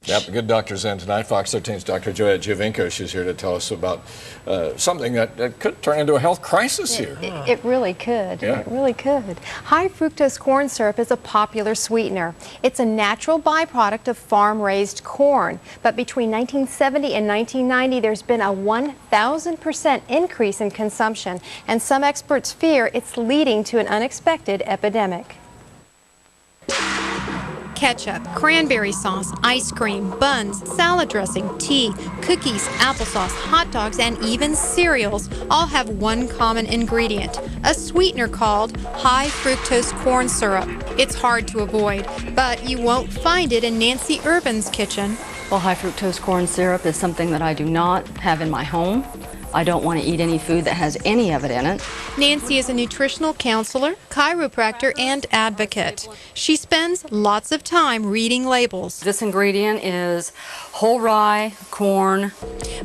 Yep, good doctor's in tonight. Fox 13's Dr. Joya Giovinco. She's here to tell us about something that could turn into a health crisis here. It really could. Yeah. It really could. High fructose corn syrup is a popular sweetener. It's a natural byproduct of farm-raised corn. But between 1970 and 1990, there's been a 1,000% increase in consumption, and some experts fear it's leading to an unexpected epidemic. Ketchup, cranberry sauce, ice cream, buns, salad dressing, tea, cookies, applesauce, hot dogs, and even cereals all have one common ingredient, a sweetener called high fructose corn syrup. It's hard to avoid, but you won't find it in Nancy Urban's kitchen. Well, high fructose corn syrup is something that I do not have in my home. I don't want to eat any food that has any of it in it. Nancy is a nutritional counselor, chiropractor, and advocate. She spends lots of time reading labels. This ingredient is whole rye, corn.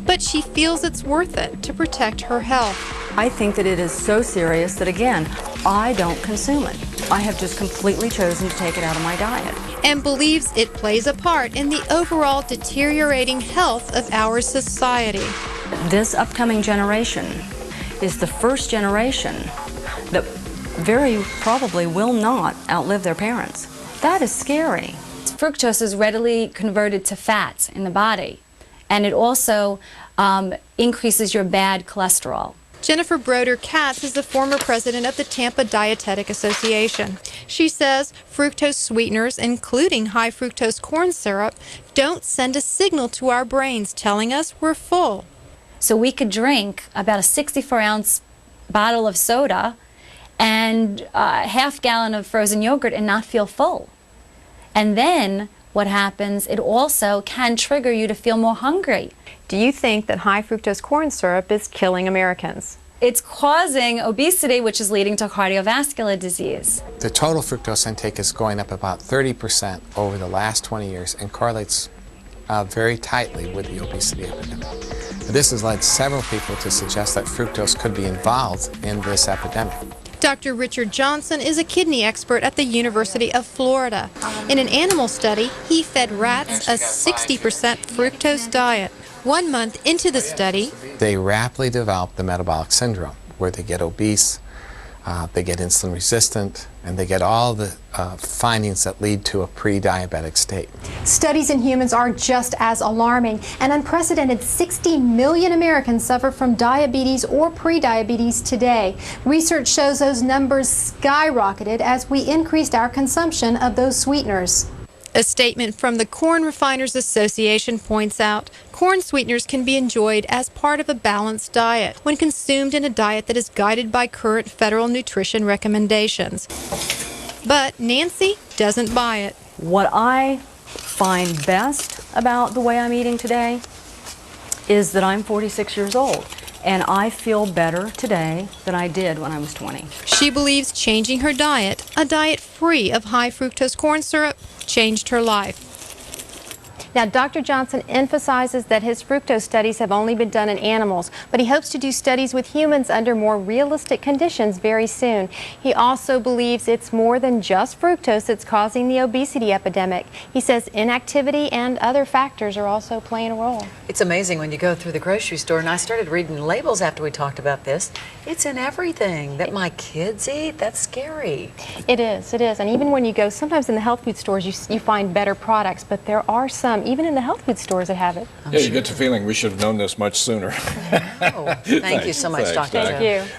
But she feels it's worth it to protect her health. I think that it is so serious that, again, I don't consume it. I have just completely chosen to take it out of my diet. And believes it plays a part in the overall deteriorating health of our society. This upcoming generation is the first generation that very probably will not outlive their parents. That is scary. Fructose is readily converted to fats in the body, and it also increases your bad cholesterol. Jennifer Broder Katz is the former president of the Tampa Dietetic Association. She says fructose sweeteners, including high fructose corn syrup, don't send a signal to our brains telling us we're full. So we could drink about a 64-ounce bottle of soda and a half-gallon of frozen yogurt and not feel full. And then what happens, it also can trigger you to feel more hungry. Do you think that high fructose corn syrup is killing Americans? It's causing obesity, which is leading to cardiovascular disease. The total fructose intake is going up about 30% over the last 20 years and correlates very tightly with the obesity epidemic. This has led several people to suggest that fructose could be involved in this epidemic. Dr. Richard Johnson is a kidney expert at the University of Florida. In an animal study, he fed rats a 60% fructose diet. 1 month into the study, They rapidly develop the metabolic syndrome, where they get obese, they get insulin resistant, and they get all the findings that lead to a pre-diabetic state. Studies in humans are just as alarming. An unprecedented 60 million Americans suffer from diabetes or prediabetes today. Research shows those numbers skyrocketed as we increased our consumption of those sweeteners. a statement from the Corn Refiners Association points out corn sweeteners can be enjoyed as part of a balanced diet when consumed in a diet that is guided by current federal nutrition recommendations. But Nancy doesn't buy it. What I find best about the way I'm eating today is that I'm 46 years old, and I feel better today than I did when I was 20. She believes changing her diet, a diet free of high fructose corn syrup, changed her life. Now, Dr. Johnson emphasizes that his fructose studies have only been done in animals, but he hopes to do studies with humans under more realistic conditions very soon. He also believes it's more than just fructose that's causing the obesity epidemic. He says inactivity and other factors are also playing a role. It's amazing when you go through the grocery store, and I started reading labels after we talked about this. It's in everything that my kids eat. That's scary. It is, and even when you go, sometimes in the health food stores you find better products, but there are some, even in the health food stores, that have it. Yeah, you get the feeling we should have known this much sooner. Oh, thank you so much, Thanks, Dr. Doc. Joe. Thank you.